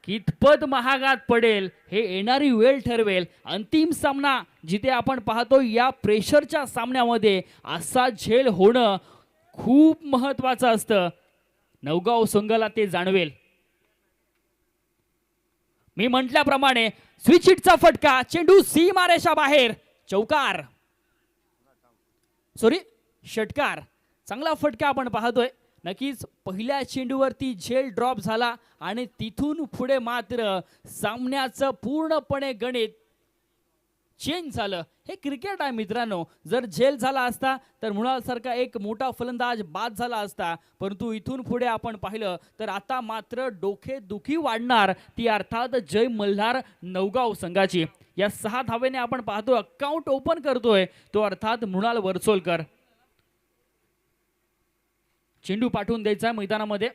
कितपत महागात पडेल हे येणारी वेळ ठरवेल. अंतिम सामना जिथे आपण पाहतो या प्रेशरच्या सामन्यामध्ये असा झेल होणं खूप महत्वाचं असतं. नवगाव संघाला ते जाणवेल. मी म्हटल्याप्रमाणे स्विच हिटचा फटका, चेंडू सीमारेषा बाहेर, चौकार सॉरी षटकार. चांगला फटका आपण पाहतोय. नक्कीच पहिल्या चेंडूवरती झेल ड्रॉप झाला आणि तिथून पुढे मात्र सामन्याचं पूर्णपणे गणित चेंज झालं. हे क्रिकेट आहे मित्रांनो. जर झेल झाला असता तर मृणालसारखा एक मोठा फलंदाज बाद झाला असता, परंतु इथून पुढे आपण पाहिलं तर आता मात्र डोकेदुखी वाढणार, ती अर्थात जय मल्हार नवगाव संघाची. या 6 धावेने आपण पाहतो अकाउंट ओपन करतोय तो अर्थात मृणाल वरसोलकर. चेंडू पाठवून द्यायचा मैदानामध्ये.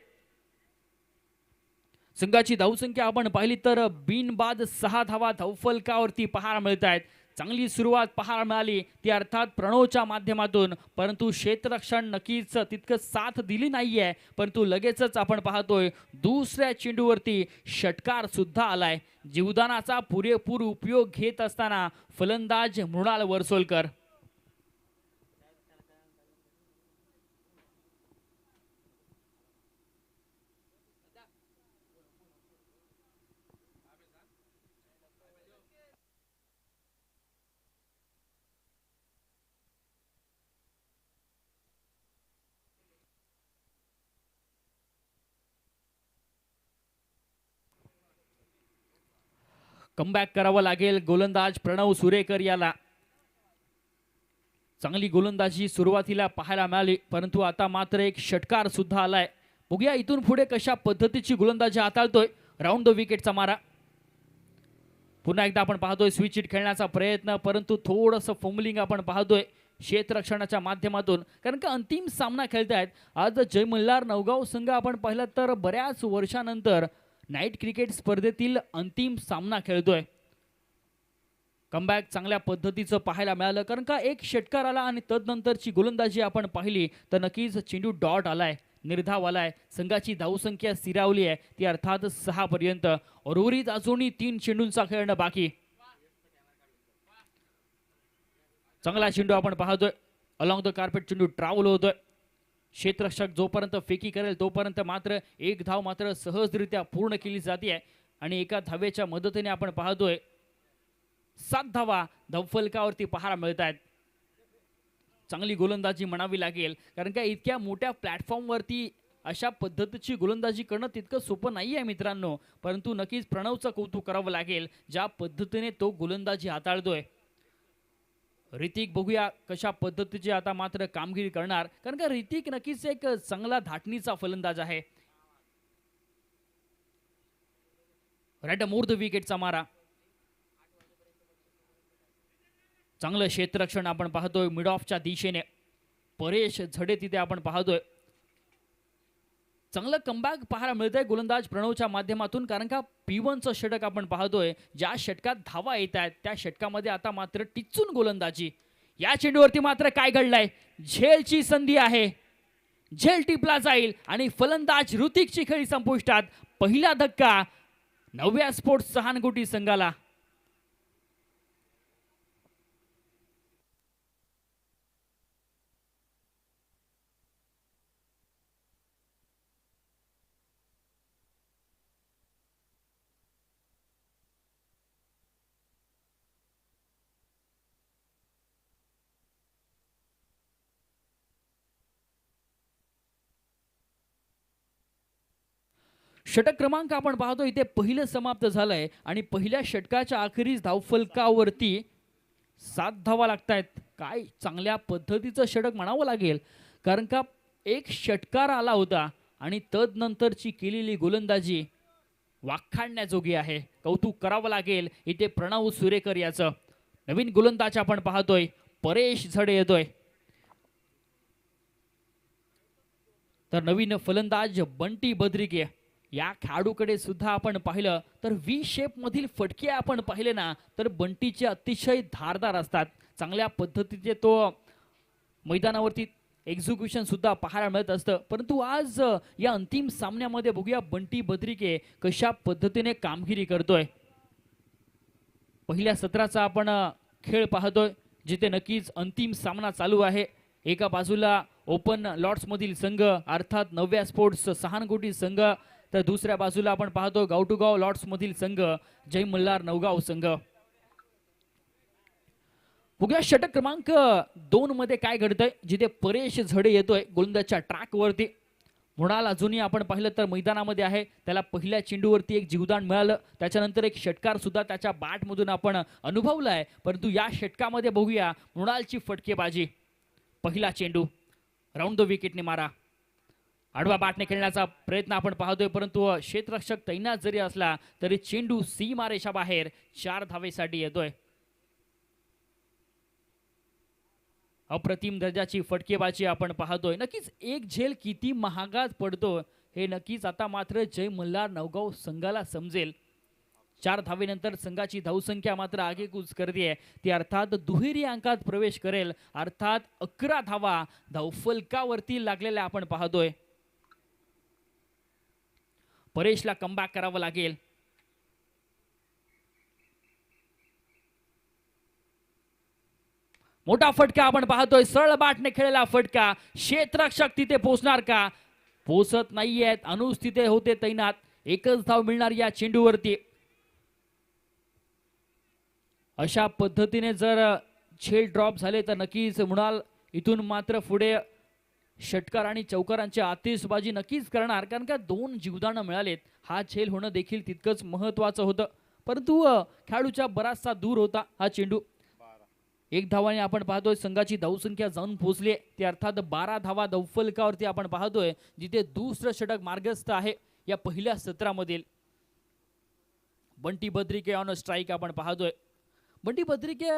संघाची धावसंख्या आपण पाहिली तर बिनबाद 6 धावा धावफलकावरती पाहायला मिळत आहेत. चांगली सुरुवात पाहायला मिळाली ती अर्थात प्रणवच्या माध्यमातून, परंतु क्षेत्ररक्षण नक्कीच तितकं साथ दिली नाहीये. परंतु लगेचच आपण पाहतोय दुसऱ्या चेंडूवरती षटकार सुद्धा आलाय. जीवदानाचा पुरेपूर उपयोग घेत असताना फलंदाज मृणाल वरसोलकर. कमबॅक करावं लागेल गोलंदाज प्रणव सुरेकर याला. चांगली गोलंदाजी सुरुवातीला पाहायला मिळाली, परंतु आता मात्र एक षटकार सुद्धा आलाय. बघूया इथून पुढे कशा पद्धतीची गोलंदाजी हाताळतोय. राऊंड द विकेटचा मारा. पुन्हा एकदा आपण पाहतोय स्विच हिट खेळण्याचा प्रयत्न, परंतु थोडंसं फॉम्बलिंग आपण पाहतोय क्षेत्ररक्षणाच्या माध्यमातून, कारण का अंतिम सामना खेळतायत. आज जय मल्हार नवगाव संघ आपण पाहिलं तर बऱ्याच वर्षानंतर नाईट क्रिकेट स्पर्धेतील अंतिम सामना खेळतोय. कमबॅक चांगल्या पद्धतीचं पाहायला मिळालं, कारण का एक षटकार आला आणि तदनंतरची गोलंदाजी आपण पाहिली तर नक्कीच चेंडू डॉट आलाय, निर्धाव आलाय. संघाची धावसंख्या स्थिरावली आहे ती अर्थात 6 पर्यंत. उर्वरित अजूनही 3 चेंडूंचा खेळणं बाकी. चांगला चेंडू आपण पाहतोय. अलॉंग द कार्पेट चेंडू ट्रॅव्हल होतोय. क्षेत्ररक्षक जोपर्यंत फेकी करेल तोपर्यंत मात्र एक धाव मात्र सहजरित्या पूर्ण केली जाते आणि एका धावेच्या मदतीने आपण पाहतोय 7 धावा धावफलकावरती पाहायला मिळत आहेत. चांगली गोलंदाजी म्हणावी लागेल, कारण का इतक्या मोठ्या प्लॅटफॉर्मवरती अशा पद्धतीची गोलंदाजी करणं तितकं सोपं नाही आहे मित्रांनो. परंतु नक्कीच प्रणवचं कौतुक करावं लागेल ज्या पद्धतीने तो गोलंदाजी हाताळतोय. ऋतिक बघूया कशा पद्धतीची आता मात्र कामगिरी करणार, कारण का ऋतिक नक्कीच एक चांगला धाटणीचा फलंदाज आहे. राईट मोर द विकेटचा मारा. चांगलं क्षेत्ररक्षण आपण पाहतोय मिड ऑफच्या दिशेने. परेश झडे तिथे आपण पाहतोय. चांगलं कमबॅक पाहायला मिळतंय गोलंदाज प्रणवच्या माध्यमातून, कारण का P1चं षटक आपण पाहतोय. ज्या षटकात धावा येत आहेत त्या षटकामध्ये आता मात्र टिचून गोलंदाजी. या चेंडूवरती मात्र काय घडलंय, झेलची संधी आहे. झेल टिपला जाईल आणि फलंदाज ऋतिकची खेळी संपुष्टात. पहिला धक्का नव्या स्पोर्ट्स सहानगुटी संघाला. षटक क्रमांक आपण पाहतो इथे पहिलं समाप्त झालंय आणि पहिल्या षटकाच्या अखेरीस धावफलकावरती 7 धावा लागतायत. काय चांगल्या पद्धतीचं षटक म्हणावं लागेल, कारण का एक षटकार आला होता आणि तदनंतरची केलेली गोलंदाजी वाखाणण्याजोगी आहे. कौतुक करावं लागेल इथे प्रणव सुरेकर याचं. नवीन गोलंदाज आपण पाहतोय परेश झडे येतोय, तर नवीन फलंदाज बंटी बद्रिके. या खेळाडूकडे सुद्धा आपण पाहिलं तर V शेप मधील फटके आपण पाहिले ना तर बंटीचे अतिशय धारदार असतात. चांगल्या पद्धतीचे तो मैदानावरती एक्झिक्युशन सुद्धा पाहायला मिळत असतं, परंतु आज या अंतिम सामन्यामध्ये बघूया बंटी बद्रिके कशा पद्धतीने कामगिरी करतोय। पहिल्या सत्राचा आपण खेळ पाहतोय जिथे नक्कीच अंतिम सामना चालू आहे। एका बाजूला ओपन लॉर्ड्स मधील संघ अर्थात नव्या स्पोर्ट्स सहानकोटी संघ, तर दुसऱ्या बाजूला आपण पाहतो गाव टू गाव लॉर्ड्स मधील संघ जय मल्हार नवगाव संघ। बघूया षटक क्रमांक 2 मध्ये काय घडतंय, जिथे परेश झडे येतोय गोलंदाजच्या ट्रॅक वरती। मृणाल अजूनही आपण पाहिलं तर मैदानामध्ये आहे, त्याला पहिल्या चेंडूवरती एक जीवदान मिळालं, त्याच्यानंतर एक षटकार सुद्धा त्याच्या बॅट मधून आपण अनुभवलाय, परंतु या षटकामध्ये बघूया मृणालची फटकेबाजी। पहिला चेंडू राऊंड द विकेटने मारा, आडवा बॅटने खेळण्याचा प्रयत्न आपण पाहतोय, परंतु क्षेत्ररक्षक तैनात जरी असला तरी चेंडू सीमारेषा बाहेर 4 धावेसाठी येतोय। अप्रतिम दर्जाची फटकेबाजी आपण पाहतोय। नक्कीच एक झेल किती महागात पडतो हे नक्कीच आता मात्र जय मल्हार नवगाव संघाला समजेल। 4 धावेनंतर संघाची धावसंख्या मात्र आगेकूच करते, ती अर्थात दुहेरी अंकात प्रवेश करेल, अर्थात 11 धावा धावफलकावरती लागलेल्या आपण पाहतोय। परेशला कमबॅक करावं लागेल। मोठा फटका आपण पाहतोय, सरळ बॅटने खेळलेला फटका, क्षेत्ररक्षक तिथे पोहोचणार का? पोहोचत नाहीयेत, अनुज तिथे होते तैनात, एकच धाव मिळणार या चेंडूवरती। अशा पद्धतीने जर झेल ड्रॉप झाले तर नक्कीच मृणाल इथून मात्र पुढे षटकार आणि चौकारांची आतिषबाजी नक्कीच करणार, कारण का 2 जीवदान मिळालेत, हा झेल होणं देखील तितकंच महत्त्वाचं होतं, परंतु खेळाडूच्या बराचसा दूर होता हा चेंडू। 1 धावाने आपण पाहतोय संघाची धावसंख्या जाऊन पोहोचली, ती अर्थात 12 धावा धावफलकावरती आपण पाहतोय, जिथे दुसरं षटक मार्गस्थ आहे या पहिल्या सत्रामधील। बंटी बद्रिके ऑन स्ट्राइक आपण पाहतोय। बंटी बद्रिके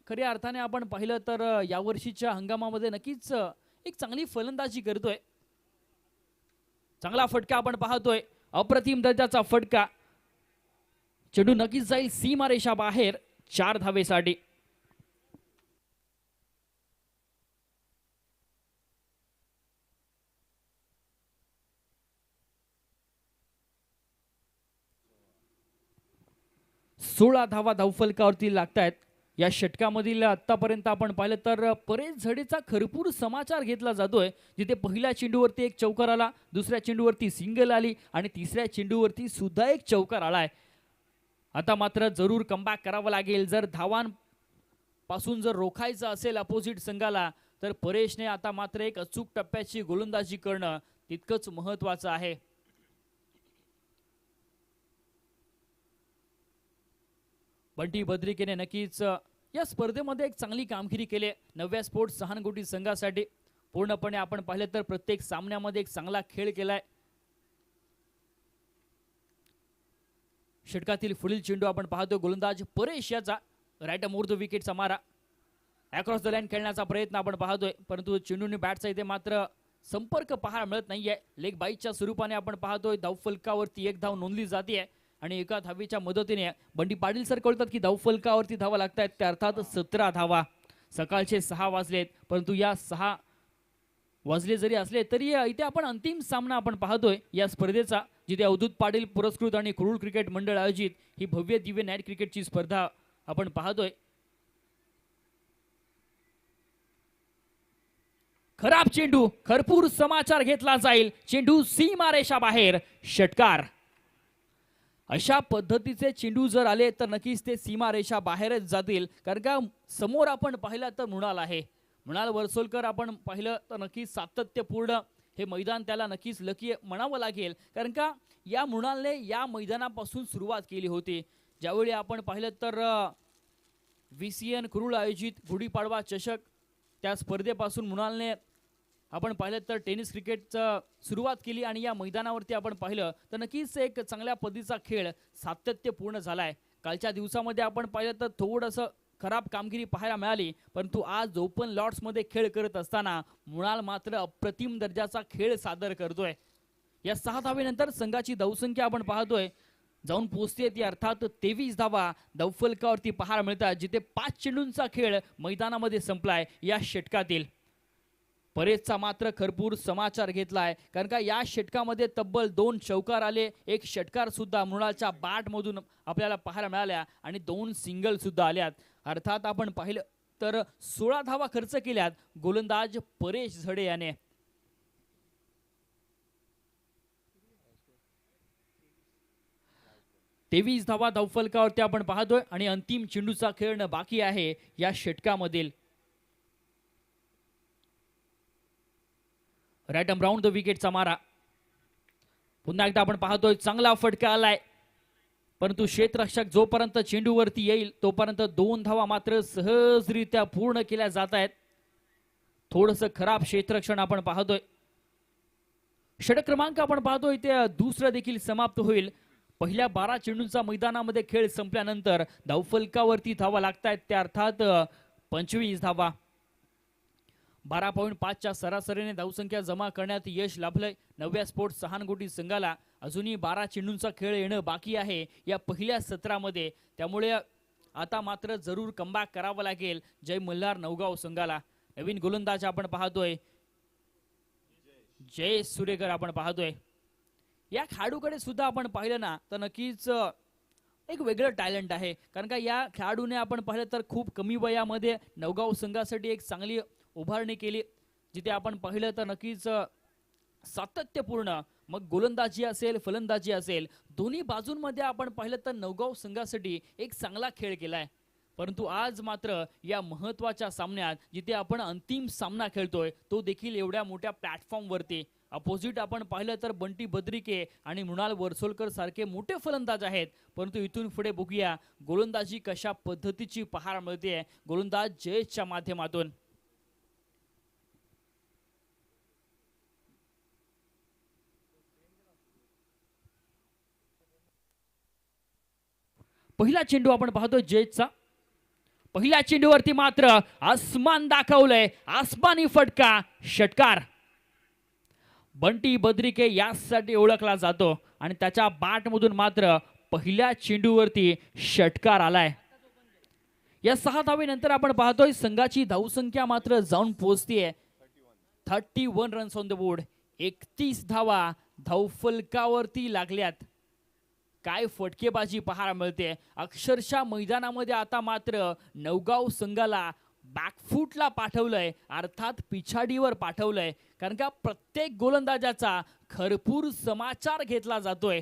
खऱ्या अर्थाने आपण पाहिलं तर यावर्षीच्या हंगामामध्ये नक्कीच एक चांगली फलंदाजी करतोय। चांगला फटका आपण पाहतोय, अप्रतिम दर्जाचा फटका, चेंडू नक्कीच जाईल सीमारेषा बाहेर 4 धावेसाठी। सोळा धावा धावफलकावरती लागतायत या षटकामधील। आतापर्यंत आपण पाहिलं तर परेश झडेचा भरपूर समाचार घेतला जातोय, जिथे पहिल्या चेंडूवरती एक चौकार आला, दुसऱ्या चेंडूवरती सिंगल आली आणि तिसऱ्या चेंडूवरती सुद्धा एक चौकार आलाय। आता मात्र जरूर कमबॅक करावं लागेल, जर धावांपासून जर रोखायचं असेल अपोजिट संघाला तर परेशने आता मात्र एक अचूक टप्प्याची गोलंदाजी करणं तितकंच महत्त्वाचं आहे। बंटी बद्रिकेने नक्कीच या स्पर्धेमध्ये एक चांगली कामगिरी केली नव्या स्पोर्ट्स सहानकोटी संघासाठी। पूर्णपणे आपण पाहिलं तर प्रत्येक सामन्यामध्ये एक चांगला खेळ केलाय। षटकातील पुढील चेंडू आपण पाहतो गोलंदाज परेश याचा राईट मोर द विकेटचा मारा, अक्रॉस द लाईन खेळण्याचा प्रयत्न आपण पाहतोय, परंतु चेंडूने बॅटचा इथे मात्र संपर्क पाहायला मिळत नाहीये। लेग बाईटच्या स्वरूपाने आपण पाहतोय धावफलकावरती 1 धाव नोंदली जाते आणि एका धावेच्या मदतीने बंटी पाटील सर कळतात की धावफलकावरती धावा लागतायत, त्या अर्थात 17 धावा। सकाळचे 6 वाजलेत, परंतु या 6 वाजले जरी असले तरी इथे आपण अंतिम सामना आपण पाहतोय या स्पर्धेचा, जिथे अवधूत पाटील पुरस्कृत आणि कुरुळ क्रिकेट मंडळ आयोजित ही भव्य दिव्य नाईट क्रिकेटची स्पर्धा आपण पाहतोय। खराब चेंडू, भरपूर समाचार घेतला जाईल, चेंडू सीमारेषा बाहेर, षटकार। अशा पद्धतीचे चेंडू जर आले तर नक्कीच ते सीमारेषा बाहेरच जातील, कारण का समोर आपण पाहिलं तर मृणाल आहे, मृणाल वर्सोलकर आपण पाहिलं तर नक्कीच सातत्यपूर्ण हे मैदान त्याला नक्कीच लकी म्हणावं लागेल, कारण का या मृणालने या मैदानापासून सुरुवात केली होती। ज्यावेळी आपण पाहिलं तर VCN कुरुळ आयोजित गुढीपाडवा चषक त्या स्पर्धेपासून मृणालने आपण पाहिलं तर टेनिस क्रिकेटचं सुरुवात केली आणि या मैदानावरती आपण पाहिलं तर नक्कीच एक चांगल्या पद्धतीचा खेळ सातत्यपूर्ण झालाय। कालच्या दिवसामध्ये आपण पाहिलं तर थोडंसं खराब कामगिरी पाहायला मिळाली, परंतु आज ओपन लॉर्ड्स मध्ये खेळ करत असताना मृणाल मात्र अप्रतिम दर्जाचा खेळ सादर करतोय। या 6 धावेनंतर संघाची धावसंख्या आपण पाहतोय जाऊन पोहोचते, ती अर्थात 23 धावा धावफलकावरती पाहायला मिळतात, जिथे 5 चेंडूंचा खेळ मैदानामध्ये संपलाय या षटकातील। परेशचा मात्र खरपूर समाचार घेतलाय, कारण का या षटकामध्ये तब्बल 2 चौकार आले, एक षटकार सुद्धा मृणालच्या बॅट मधून आपल्याला पाहायला मिळाल्या आणि 2 सिंगल सुद्धा आल्यात. अर्थात आपण पाहिलं तर 16 धावा खर्च केल्यात गोलंदाज परेश झडे याने. तेवीस धावा धावफलकावरती आपण पाहतोय आणि अंतिम चेंडूचा खेळणं बाकी आहे या षटकामधील. राईट आर्म राऊंड द विकेटचा मारा. पुन्हा एकदा आपण पाहतोय चांगला फटका आलाय, परंतु क्षेत्ररक्षक जोपर्यंत चेंडूवरती येईल तोपर्यंत 2 धावा मात्र सहजरित्या पूर्ण केल्या जात आहेत. थोडंसं खराब क्षेत्ररक्षण आपण पाहतोय. षटक क्रमांक आपण पाहतोय ते दुसरं देखील समाप्त होईल. पहिल्या 12 चेंडूंचा मैदानामध्ये खेळ संपल्यानंतर धावफलकावरती धावा लागतायत त्या अर्थात 25 धावा. 12.5च्या सरासरीने धावसंख्या जमा करण्यात यश लाभलंय नव्या स्पोर्ट्स सहानगोटी संघाला. अजूनही 12 चेंडूंचा खेळ येणं बाकी आहे या पहिल्या सत्रामध्ये, त्यामुळे आता मात्र जरूर कमबॅक करावं लागेल जय मल्हार नवगाव संघाला. नवीन गोलंदाज आपण पाहतोय जय सुरेकर आपण पाहतोय. या खेळाडूकडे सुद्धा आपण पाहिलं ना तर नक्कीच एक वेगळं टॅलेंट आहे, कारण का या खेळाडूने आपण पाहिलं तर खूप कमी वयामध्ये नवगाव संघासाठी एक चांगली उभारणी केली, जिथे आपण पाहिलं तर नक्कीच सातत्यपूर्ण मग गोलंदाजी असेल फलंदाजी असेल दोन्ही बाजूंमध्ये आपण पाहिलं तर नवगाव संघासाठी एक चांगला खेळ केलाय. परंतु आज मात्र या महत्त्वाच्या सामन्यात जिथे आपण अंतिम सामना खेळतोय तो देखील एवढ्या मोठ्या प्लॅटफॉर्मवरती अपोजिट आपण पाहिलं तर बंटी बद्रिके आणि मृणाल वर्सोलकर सारखे मोठे फलंदाज आहेत, परंतु इथून पुढे बघूया गोलंदाजी कशा पद्धतीची पाहायला मिळते गोलंदाज जयेशच्या माध्यमातून. पहिला चेंडू आपण पाहतोय जयेशचा. पहिल्या चेंडूवरती मात्र आसमान दाखवलंय, आसमानी फटका, षटकार. बंटी बद्रिके यासाठी ओळखला जातो आणि त्याच्या बॅटमधून मात्र पहिल्या चेंडूवरती षटकार आलाय. या 6 धावेनंतर आपण पाहतोय संघाची धावसंख्या मात्र जाऊन पोहोचतीये 31 रन्स ऑन द बोर्ड. 31 धावा धावफलकावरती लागल्यात. काय फटकेबाजी पाहायला मिळते अक्षरशः मैदानामध्ये. आता मात्र नवगाव संघाला बॅकफूटला पाठवलंय, अर्थात पिछाडीवर पाठवलंय, कारण का प्रत्येक गोलंदाजाचा खरपूर समाचार घेतला जातोय.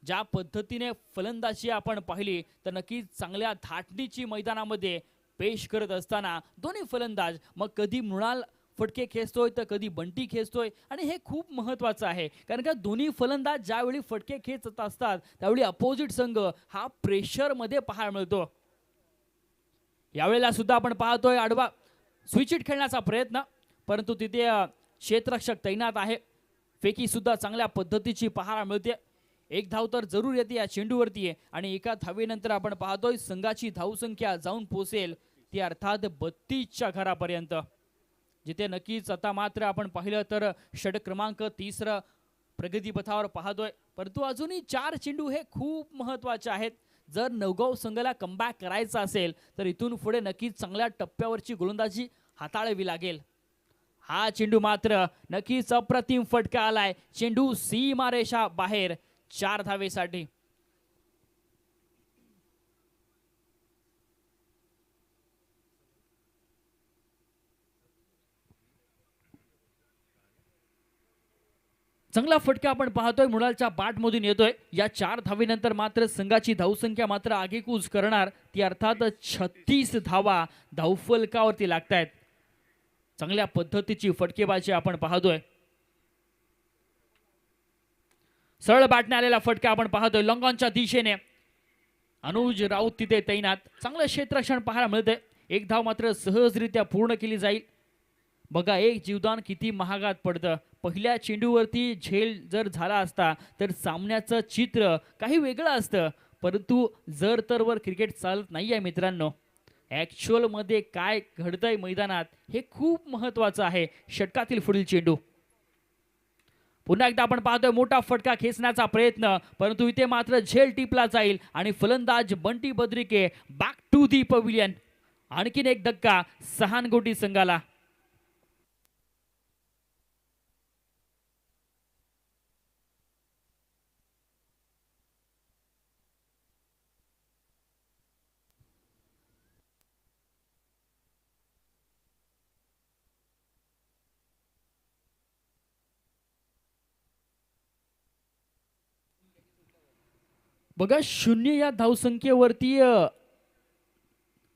ज्या पद्धतीने फलंदाजी आपण पाहिली तर नक्कीच चांगल्या धाटणीची मैदानामध्ये पेश करत असताना दोन्ही फलंदाज मग कधी मृणाल फटके खेचतोय तर कधी बंटी खेचतोय, आणि हे खूप महत्त्वाचं आहे कारण का दोन्ही फलंदाज ज्यावेळी फटके खेचत असतात त्यावेळी अपोजिट संघ हा प्रेशरमध्ये पाहायला मिळतो. यावेळेला सुद्धा आपण पाहतोय आडवा स्विचिट खेळण्याचा प्रयत्न, परंतु तिथे क्षेत्ररक्षक तैनात आहे. फेकी सुद्धा चांगल्या पद्धतीची पाहायला मिळते. एक धाव तर जरूर येते या चेंडूवरती आहे आणि एका धावेनंतर आपण पाहतोय संघाची धावसंख्या जाऊन पोहोचेल ती अर्थात 32च्या घरापर्यंत, जिथे नक्कीच आता मात्र आपण पाहिलं तर षटक क्रमांक 3 प्रगतीपथावर पाहतोय. परंतु अजूनही 4 चेंडू हे खूप महत्त्वाचे आहेत. जर नवगाव संघाला कमबॅक करायचा असेल तर इथून पुढे नक्कीच चांगल्या टप्प्यावरची गोलंदाजी हाताळावी लागेल. हा चेंडू मात्र नक्कीच अप्रतिम फटका आलाय. चेंडू सीमारेषा बाहेर 4 धावेसाठी. चांगला फटका आपण पाहतोय मृणालच्या बॅटमधून येतोय. या 4 धावेनंतर मात्र संघाची धावसंख्या मात्र आगेकूच करणार ती अर्थात 36 धावा धावफलकावरती लागतायत. चांगल्या पद्धतीची फटकेबाजी आपण पाहतोय. सरळ बॅटने आलेला फटका आपण पाहतोय लॉंगॉनच्या दिशेने. अनुज राऊत तिथे तैनात. चांगलं क्षेत्ररक्षण पाहायला मिळतंय. एक धाव मात्र सहजरित्या पूर्ण केली जाईल. बघा एक जीवदान किती महागात पडतं. पहिल्या चेंडूवरती झेल जर झाला असता तर सामन्याचं चित्र काही वेगळं असतं, परंतु जर तर वर क्रिकेट चालत नाही आहे मित्रांनो. ॲक्च्युअल मध्ये काय घडतंय मैदानात हे खूप महत्त्वाचं आहे. षटकातील पुढील चेंडू पुन्हा एकदा आपण पाहतोय मोठा फटका खेचण्याचा प्रयत्न, परंतु इथे मात्र झेल टिपला जाईल आणि फलंदाज Bunty Badrike back to the pavilion. आणखीन एक धक्का सहानगोटी संघाला. बघा 0 या धावसंख्येवरती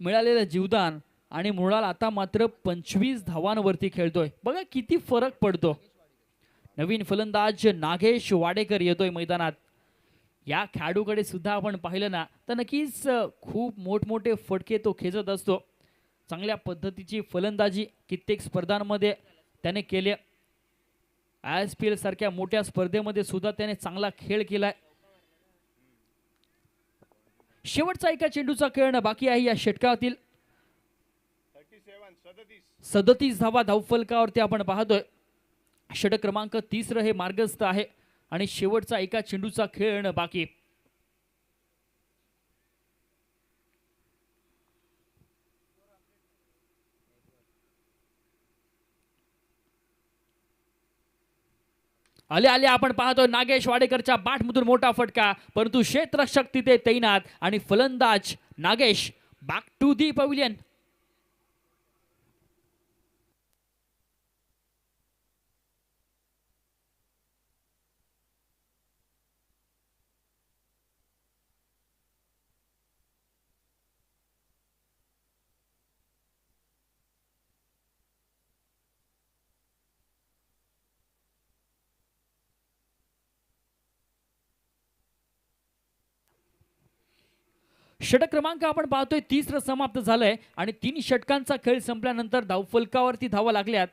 मिळालेलं जीवदान आणि मृणाल आता मात्र 25 धावांवरती खेळतोय. बघा किती फरक पडतो. नवीन फलंदाज नागेश वाडेकर येतोय मैदानात. या खेळाडूकडे सुद्धा आपण पाहिलं ना तर नक्कीच खूप मोठमोठे फटके तो खेचत असतो. चांगल्या पद्धतीची फलंदाजी कित्येक स्पर्धांमध्ये त्याने केले. ISPL सारख्या मोठ्या स्पर्धेमध्ये सुद्धा त्याने चांगला खेळ केलाय. शेवटचा एका चेंडूचा खेळणं बाकी आहे या षटकातील. 37 धावा धावफलकावरती आपण पाहतोय. षटक क्रमांक 30 हे मार्गस्थ आहे आणि शेवटचा एका चेंडूचा खेळणं बाकी. आले आले आपण पाहतोय नागेश वाडेकरच्या बॅटमधून मोठा फटका, परंतु क्षेत्ररक्षक तिथे तैनात आणि फलंदाज Nagesh back to the pavilion. षटक क्रमांक आपण पाहतोय 30 समाप्त झालंय आणि 3 षटकांचा खेळ संपल्यानंतर धावफलकावरती धावा लागल्यात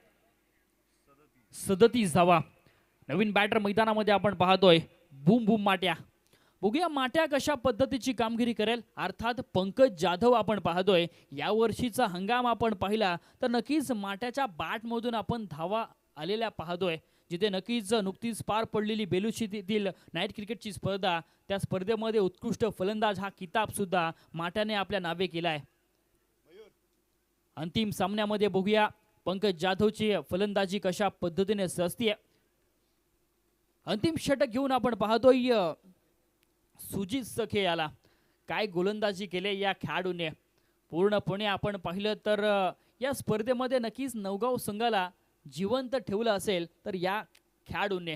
37 धावा. नवीन बॅटर मैदानामध्ये आपण पाहतोय बूम बूम माट्या. बघूया माट्या कशा पद्धतीची कामगिरी करेल. अर्थात पंकज जाधव आपण पाहतोय. या वर्षीचा हंगाम आपण पाहिला तर नक्कीच माट्याच्या बॅटमधून आपण धावा आलेल्या पाहतोय. जिथे नक्कीच नुकतीच पार पडलेली बेलुशीतील नाईट क्रिकेटची स्पर्धा, त्या स्पर्धेमध्ये उत्कृष्ट फलंदाज हा किताब सुद्धा माट्याने आपल्या नावे केलाय. अंतिम सामन्यामध्ये बघूया पंकज जाधवची फलंदाजी कशा पद्धतीने सजतीये. अंतिम षटक घेऊन आपण पाहतोय सुजित सखे याला. काय गोलंदाजी केले या खेळाडूने. पूर्णपणे आपण पाहिलं तर या स्पर्धेमध्ये नक्कीच नवगाव संघाला जिवंत ठेवलं असेल तर या खेळाडूने.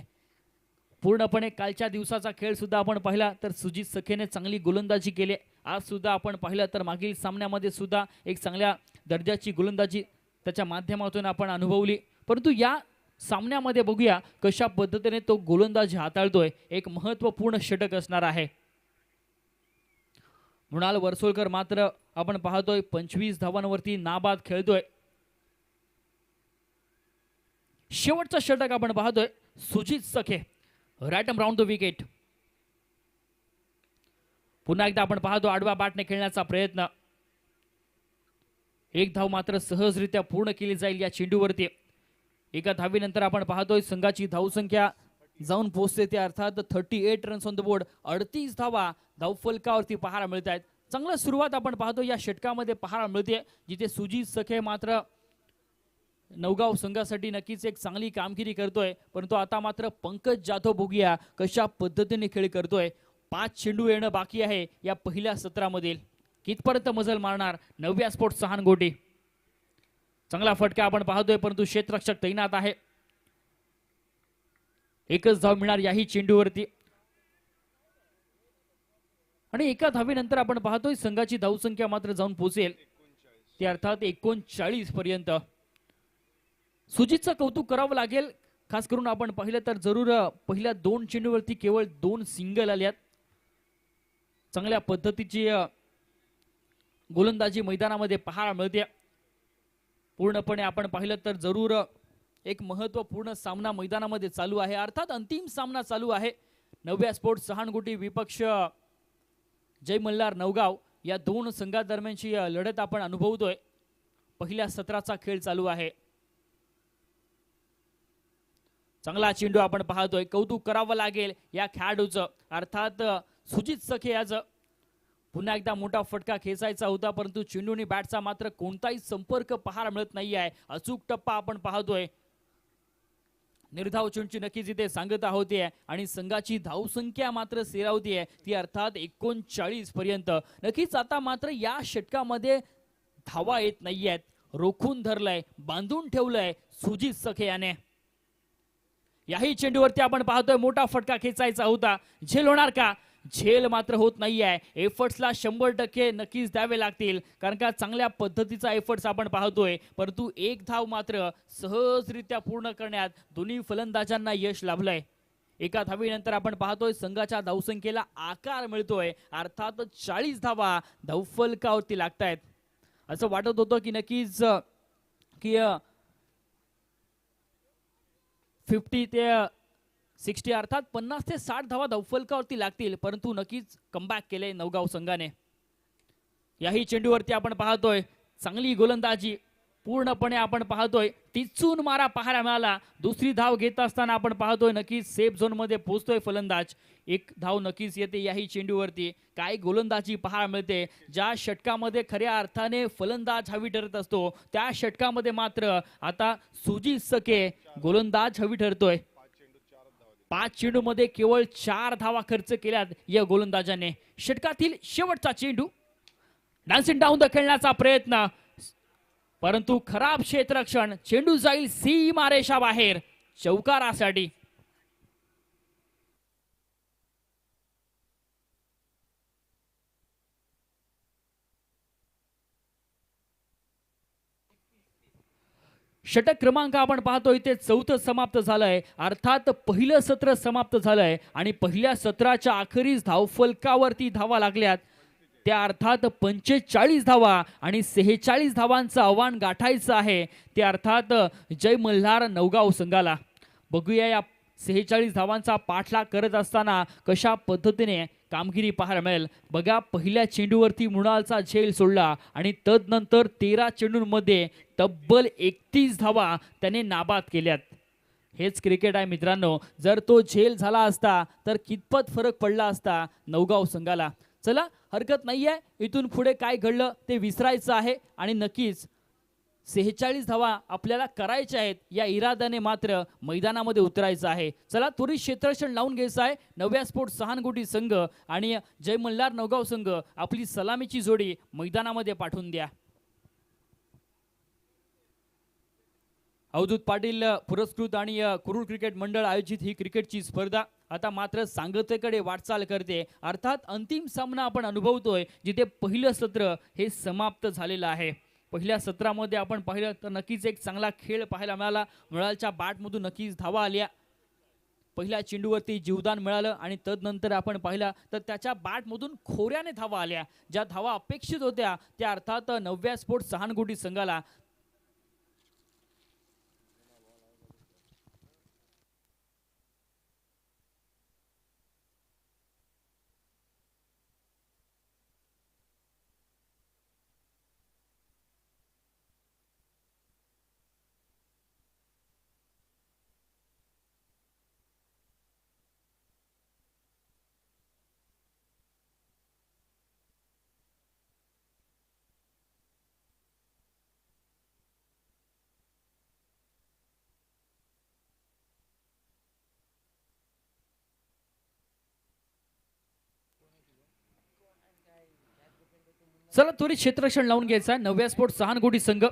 पूर्णपणे कालच्या दिवसाचा खेळ सुद्धा आपण पाहिला तर सुजित सखेने चांगली गोलंदाजी केली. आज सुद्धा आपण पाहिलं तर मागील सामन्यामध्ये सुद्धा एक चांगल्या दर्जाची गोलंदाजी त्याच्या माध्यमातून आपण अनुभवली. परंतु या सामन्यामध्ये बघूया कशा पद्धतीने तो गोलंदाजी हाताळतोय. एक महत्त्वपूर्ण षटक असणार आहे. मृणाल वर्सोळकर मात्र आपण पाहतोय 25 धावांवरती नाबाद खेळतोय. शेवटचा षटक आपण पाहतोय Sujit Sakhe right arm round the wicket. पुन्हा एकदा आपण पाहतो आडवा बॅटने खेळण्याचा प्रयत्न. एक धाव मात्र सहजरित्या पूर्ण केली जाईल या चेंडूवरती. एका धावीनंतर आपण पाहतोय संघाची धावसंख्या जाऊन पोहोचते ते अर्थात 38 रन्स ऑन द बोर्ड. 38 धावा धावफलकावरती पाहायला मिळत आहेत. चांगली सुरुवात आपण पाहतो या षटकामध्ये पाहायला मिळते, जिथे सुजित सखे मात्र नवगाव संघासाठी नक्कीच एक चांगली कामगिरी करतोय. परंतु आता मात्र पंकज जाधव बघूया कशा पद्धतीने खेळ करतोय. 5 चेंडू येणं बाकी आहे या पहिल्या सत्रामधील. कितपर्यंत मजल मारणार नव्या स्पोर्ट्स सहानगोटी. चांगला फटका आपण पाहतोय परंतु क्षेत्ररक्षक तैनात आहे. एकच धाव मिळणार याही चेंडूवरती आणि एका धावीनंतर आपण पाहतोय संघाची धावसंख्या मात्र जाऊन पोहोचेल ते अर्थात 39 पर्यंत. सुजितचं कौतुक करावं लागेल. खास करून आपण पाहिलं तर जरूर पहिल्या 2 चेंडूवरती केवळ 2 सिंगल आल्यात. चांगल्या पद्धतीची गोलंदाजी मैदानामध्ये पाहायला मिळते. पूर्णपणे आपण पाहिलं तर जरूर एक महत्त्वपूर्ण सामना मैदानामध्ये चालू आहे. अर्थात अंतिम सामना चालू आहे. नव्या स्पोर्ट्स सहानगोटी विपक्ष जय मल्हार नवगाव या 2 संघादरम्यानची लढत आपण अनुभवतोय. पहिल्या सत्राचा खेळ चालू आहे. चांगला चेंडू आपण पाहतोय. कौतुक करावं लागेल या खेळाडूचं अर्थात सुजित सखे याचं. पुन्हा एकदा मोठा फटका खेचायचा होता परंतु चेंडूने बॅटचा मात्र कोणताही संपर्क पाहायला मिळत नाही आहे. अचूक टप्पा आपण पाहतोय. निर्धाव चेंडूची नक्कीच इथे सांगता होते आणि संघाची धावसंख्या मात्र सेरावतीये ती अर्थात 39 पर्यंत. नक्कीच आता मात्र या षटकामध्ये धावा येत नाहीयेत. रोखून धरलंय, बांधून ठेवलंय सुजित सखे याने. याही चेंडूवरती आपण पाहतोय मोठा फटका खेचायचा होता. झेल होणार का झेल मात्र होत नाहीये. एफर्ट्सला 100% नक्कीच द्यावे लागतील, कारण का चांगल्या पद्धतीचा एफर्ट्स आपण पाहतोय. परंतु एक धाव मात्र सहजरित्या पूर्ण करण्यात दोन्ही फलंदाजांना यश लाभलंय. एका धावीनंतर आपण पाहतोय संघाच्या धावसंख्येला आकार मिळतोय. अर्थात 40 धावा धावफलकावरती लागतायत. असं वाटत होतं की नक्कीच की 50 ते 60 अर्थात 50 ते 60 धावा धावफलकावरती लागतील, परंतु नक्कीच कमबॅक केले नवगाव संघाने. याही चेंडूवरती आपण पाहतोय चांगली गोलंदाजी पूर्णपणे आपण पाहतोय. टिचून मारा पाहायला मिळाला. दुसरी धाव घेत असताना आपण पाहतोय नक्कीच सेफ झोन मध्ये पोहोचतोय फलंदाज. एक धाव नक्कीच येते याही चेंडूवरती. काय गोलंदाजी पाहायला मिळते. ज्या षटकामध्ये खऱ्या अर्थाने फलंदाज हवी ठरत असतो, त्या षटकामध्ये मात्र आता सुजीत सके गोलंदाज हवी ठरतोय. 5 चेंडूमध्ये केवळ 4 धावा खर्च केल्यात या गोलंदाजाने. षटकातील शेवटचा चेंडू डान्सिंग डाऊन द खेळण्याचा प्रयत्न, परंतु खराब क्षेत्ररक्षण. चेंडू जाईल सीमारेषा बाहेर चौकारासाठी. षटक क्रमांक आपण पाहतोय ते 4थं समाप्त झालंय. अर्थात पहिलं सत्र समाप्त झालंय आणि पहिल्या सत्राच्या अखेरीस धावफलकावरती धावा लागल्यात. त्या अर्थात 45 धावा आणि 46 धावांचं आव्हान गाठायचं आहे. ते अर्थात जय मल्हार नवगाव संघाला. बघूया या 46 धावांचा पाठलाग करत असताना कशा पद्धतीने कामगिरी पाहायला मिळेल. बघा, पहिल्या चेंडूवरती मृणालचा झेल सोडला आणि तदनंतर 13 चेंडूंमध्ये तब्बल 31 धावा त्याने नाबाद केल्यात. हेच क्रिकेट आहे मित्रांनो. जर तो झेल झाला असता तर कितपत फरक पडला असता नवगाव संघाला. चला, हरकत नाहीये. इथून पुढे काय घडलं ते विसरायचं आहे आणि नक्कीच 46 धावा आपल्याला करायच्या आहेत या इराद्याने मात्र मैदानामध्ये उतरायचं आहे. चला, त्वरित क्षेत्ररक्षण लावून घ्यायचं आहे. नव्या स्पोर्ट सहानकोटी संघ आणि जय मल्हार नवगाव संघ आपली सलामीची जोडी मैदानामध्ये पाठवून द्या. अवधूत पाटील पुरस्कृत आणि कुरुल क्रिकेट मंडळ आयोजित ही क्रिकेटची स्पर्धा आता मात्र सांगतेकडे वाटचाल करते. अर्थात अंतिम सामना आपण अनुभवतोय, जिथे पहिलं सत्र हे समाप्त झालेलं आहे. पहिल्या सत्रामध्ये आपण पाहिलं तर नक्कीच एक चांगला खेळ पाहायला मिळाला. मृणालच्या बॅटमधून नक्कीच धावा आल्या. पहिल्या चेंडूवरती जीवदान मिळालं आणि तदनंतर आपण पाहिला तर त्याच्या बॅटमधून खोऱ्याने धावा आल्या. ज्या धावा अपेक्षित होत्या त्या अर्थात नव्या स्पोर्ट सहानकोटी संघाला. चला, त्वरित क्षेत्ररक्षण लावून घ्यायचा. नव्या स्पोर्ट सहानकोटी संघ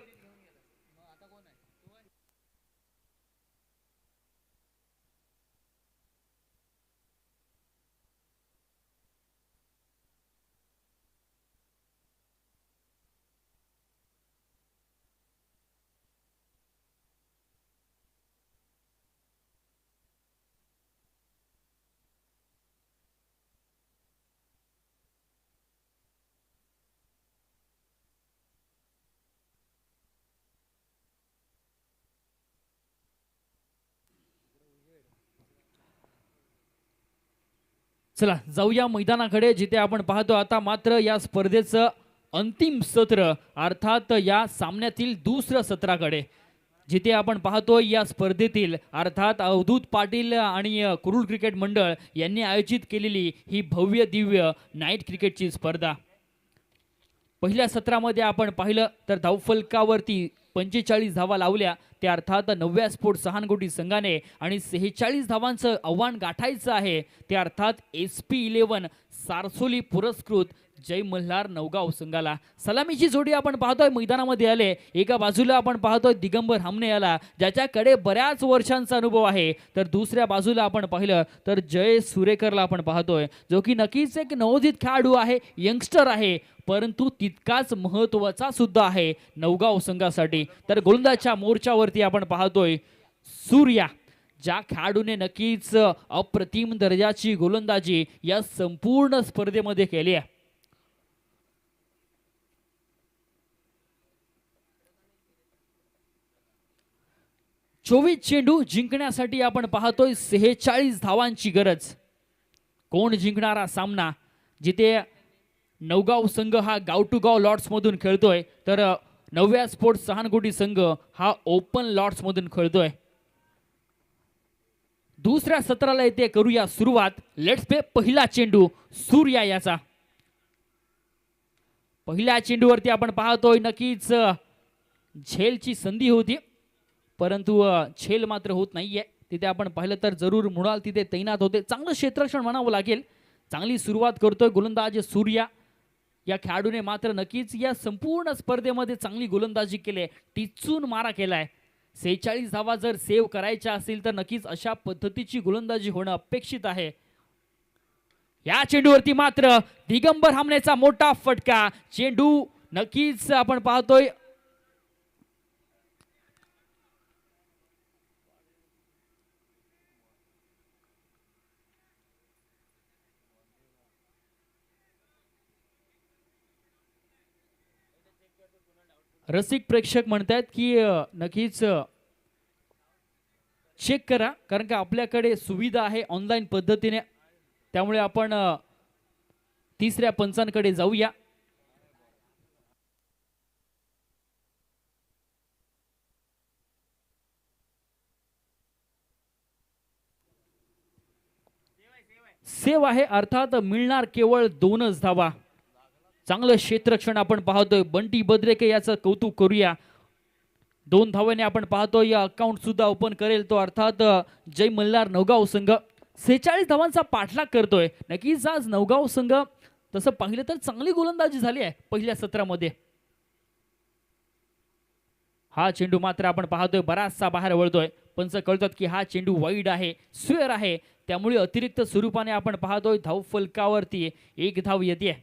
चला जाऊया मैदानाकडे, जिथे आपण पाहतो आता मात्र या स्पर्धेचं अंतिम सत्र अर्थात या सामन्यातील दुसरं सत्राकडे, जिथे आपण पाहतोय या स्पर्धेतील अर्थात अवधूत पाटील आणि कुरुल क्रिकेट मंडळ यांनी आयोजित केलेली ही भव्य दिव्य नाईट क्रिकेटची स्पर्धा. पहिल्या सत्रामध्ये आपण पाहिलं तर धावफलकावरती 45 धावा लावल्या. ते अर्थात नव्या स्पोर्ट सहानकोटी संघाने आणि 46 धावांचं आव्हान गाठायचं आहे. ते अर्थात SP11 सारसोली पुरस्कृत जय मल्हार नवगाव संघाला. सलामीची जोडी आपण पाहतोय मैदानामध्ये आले. एका बाजूला आपण पाहतोय दिगंबर हमने याला, ज्याच्याकडे बऱ्याच वर्षांचा अनुभव आहे, तर दुसऱ्या बाजूला आपण पाहिलं तर जय सुरेकरला आपण पाहतोय, जो की नक्कीच एक नवोदित खेळाडू आहे, यंगस्टर आहे, परंतु तितकाच महत्त्वाचा सुद्धा आहे नवगाव संघासाठी. तर गोलंदाजच्या मोर्चावरती आपण पाहतोय सूर्या, ज्या खेळाडूने नक्कीच अप्रतिम दर्जाची गोलंदाजी या संपूर्ण स्पर्धेमध्ये केली आहे. चोवीस चेंडू जिंकण्यासाठी आपण पाहतोय 46 धावांची गरज. कोण जिंकणारा सामना, जिथे नवगाव संघ हा गाव टू गाव लॉट्स मधून खेळतोय, तर नव्या स्पोर्ट्स सहानकोटी संघ हा ओपन लॉट्स मधून खेळतोय. दुसऱ्या सत्राला येते करूया सुरुवात. Let's play. पहिला चेंडू सूर्या याचा. पहिल्या चेंडूवरती आपण पाहतोय नक्कीच झेलची संधी होती, परंतु झेल मात्र होत नाहीये. तिथे आपण पाहिलं तर जरूर मुळाल तिथे तैनात होते. चांगलं क्षेत्ररक्षण म्हणावं लागेल. चांगली सुरुवात करतोय गोलंदाज सूर्या. या खेळाडूने मात्र नक्कीच या संपूर्ण स्पर्धेमध्ये चांगली गोलंदाजी केली, टिचून मारा केलाय. 46 धावा जर सेव्ह करायच्या असतील तर नक्कीच अशा पद्धतीची गोलंदाजी होणं अपेक्षित आहे. या चेंडूवरती मात्र दिगंबर हमनेचा मोठा फटका. चेंडू नक्कीच आपण पाहतोय रसिक प्रेक्षक म्हणतात की नक्कीच चेक करा, कारण का आपल्याकडे सुविधा आहे ऑनलाईन पद्धतीने. त्यामुळे आपण तिसऱ्या पंचांकडे जाऊया. सेव आहे, अर्थात मिळणार केवळ 2च धावा. चांगलं क्षेत्ररक्षण आपण पाहतोय. बंटी बद्रेके याचं कौतुक करूया. 2 धावांनी आपण पाहतोय या अकाउंट सुद्धा ओपन करेल तो, अर्थात जय मल्हार नवगाव संघ 46 धावांचा पाठलाग करतोय. नक्कीच आज नवगाव संघ तसं पाहिलं तर चांगली गोलंदाजी झाली आहे पहिल्या सत्रामध्ये. हा चेंडू मात्र आपण पाहतोय बराचसा बाहेर वळतोय. पंच कळतात की हा चेंडू वाईड आहे, स्क्वेअर आहे, त्यामुळे अतिरिक्त स्वरूपाने आपण पाहतोय धाव फलकावरती 1 धाव येते.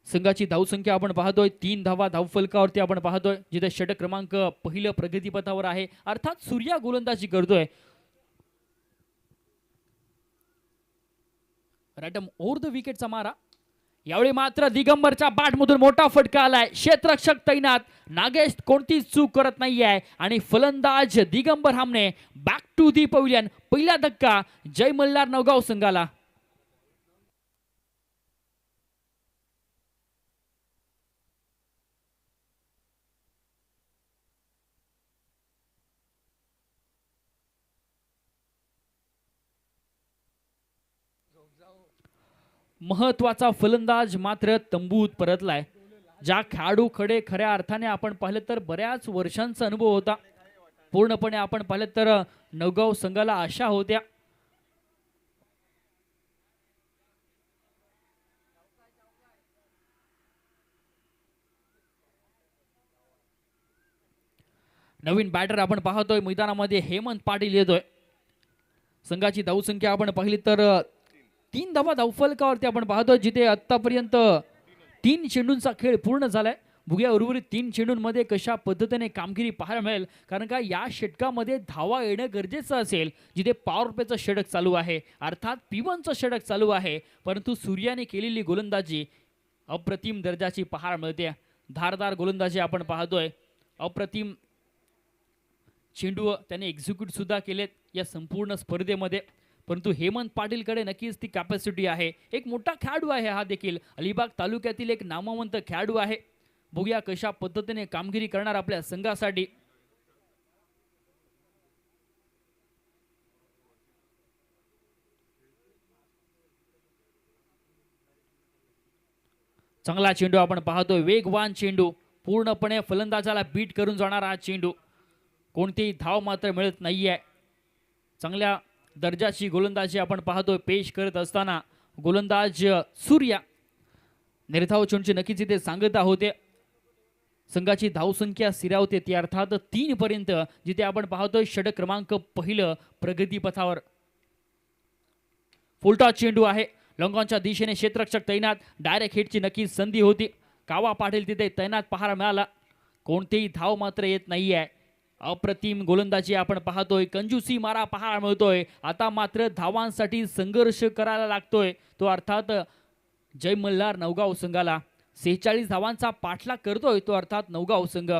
संघाची धावसंख्या आपण पाहतोय 3 धावा धावफलकावरती आपण पाहतोय, जिथे षटक क्रमांक पहिलं प्रगतीपथावर आहे, अर्थात सूर्या गोलंदाजी करतोय. रॅटम ओव्हर द विकेटचा मारा. यावेळी मात्र दिगंबरच्या बॅटमधून मोठा फटका आलाय. क्षेत्ररक्षक तैनात, नागेश कोणतीच चूक करत नाहीये आणि फलंदाज दिगंबर हमने बॅक टू दी पवेलियन. पहिला धक्का जय मल्हार नवगाव संघाला. महत्वाचा फलंदाज मात्र तंबूत परतलाय. ज्या खेळाडूकडे खऱ्या अर्थाने आपण पाहिलं तर बऱ्याच वर्षांचा अनुभव होता, पूर्णपणे आपण पाहिलं तर नवगाव संघाला आशा होत्या. नवीन बॅटर आपण पाहतोय मैदानामध्ये हेमंत पाटील येतोय. संघाची धावसंख्या आपण पाहिली तर 3 धावा धावफलकावरती आपण पाहतोय, जिथे आतापर्यंत 3 चेंडूंचा खेळ पूर्ण झालाय. बघूया उर्वरित 3 चेंडूंमध्ये कशा पद्धतीने कामगिरी पाहायला मिळेल, कारण का या षटकामध्ये धावा येणं गरजेचं असेल. जिथे पॉवर प्लेचं षटक चालू आहे, अर्थात P1चं षटक चालू आहे, परंतु सूर्याने केलेली गोलंदाजी अप्रतिम दर्जाची पाहायला मिळते. धारदार गोलंदाजी आपण पाहतोय. अप्रतिम चेंडू त्याने एक्झिक्यूट सुद्धा केलेत या संपूर्ण स्पर्धेमध्ये, परंतु हेमंत पाटीलकडे नक्कीच ती कॅपॅसिटी आहे. एक मोठा खेळाडू आहे हा देखील, अलिबाग तालुक्यातील एक नामवंत खेळाडू आहे. बघूया कशा पद्धतीने कामगिरी करणार आपल्या संघासाठी. चांगला चेंडू आपण पाहतोय, वेगवान चेंडू. पूर्णपणे फलंदाजाला बीट करून जाणारा हा चेंडू, कोणतीही धाव मात्र मिळत नाहीये. चांगल्या दर्जाची गोलंदाजी आपण पाहतोय पेश करत असताना गोलंदाज सूर्या. निर्धाव चेंडूची नक्कीच इथे सांगत होते. संघाची धावसंख्या स्थिरावते ती अर्थात 3 पर्यंत, जिथे आपण पाहतोय षटक क्रमांक पहिलं प्रगती पथावर. फुलटा चेंडू आहे, लॉंगॉनच्या दिशेने क्षेत्ररक्षक तैनात. डायरेक्ट हिटची नक्कीच संधी होती. कावा पाटील तिथे तैनात पाहायला मिळाला. कोणतेही धाव मात्र येत नाहीये. अप्रतिम गोलंदाजी आपण पाहतोय. कंजूसी मारा पाहायला मिळतोय. आता मात्र धावांसाठी संघर्ष करायला लागतोय, तो अर्थात जय मल्हार नवगाव संघाला. 46 धावांचा पाठलाग करतोय तो अर्थात नवगाव संघ.